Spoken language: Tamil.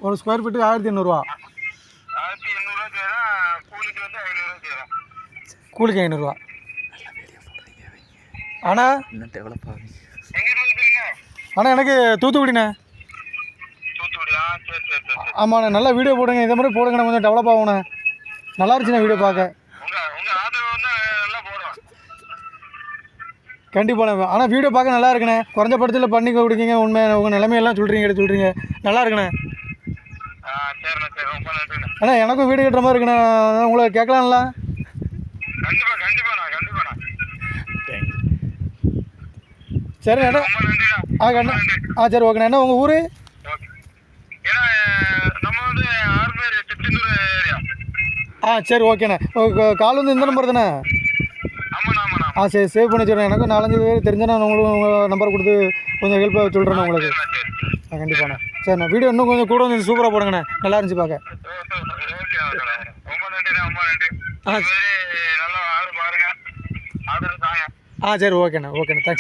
ஒரு ஸ்கொயர் ஃபீட்டுக்கு 1800 கூலிக்கு 500. அண்ணா அண்ணா எனக்கு தூத்துக்குடிண்ணே. ஆமாண்ணே, நல்லா வீடியோ போடுங்க, இதே மாதிரி போடுங்கண்ணே, கொஞ்சம் டெவலப் ஆகுண்ணே. நல்லா இருந்துச்சுண்ணே வீடியோ பார்க்க. கண்டிப்பாண்ணே. ஆனால் வீடியோ பார்க்க நல்லா இருக்குண்ணே. குறைஞ்ச படத்தில் பண்ணி கொடுக்கீங்க. உண்மை உங்கள் நிலைமையெல்லாம் எடுத்து சொல்கிறீங்க. நல்லா இருக்குண்ணே. அண்ணா எனக்கும் வீடு கட்டுற மாதிரி இருக்குண்ணே, உங்களை கேட்கலாம்ல? சரிண்ணே. சரி ஓகேண்ணா. என்ன உங்கள் ஊர்? சரி ஓகேண்ணே. கால் வந்து இந்த நம்பர் தானே? சரி, சேவ் பண்ணி வச்சுருறேன். எனக்கும் 4-5 பேர் தெரிஞ்சேன்னா நான் உங்களுக்கு உங்கள் நம்பர் கொடுத்து கொஞ்சம் ஹெல்ப்பாக சொல்கிறேண்ணே உங்களுக்கு. கண்டிப்பாண்ணே. சரிண்ணே, வீடியோ இன்னும் கொஞ்சம் கூட கொஞ்சம் சூப்பராக போடுங்கண்ணே, நல்லா இருந்துச்சு பார்க்க. சரி ஓகேண்ணே. தேங்க்ஸ்.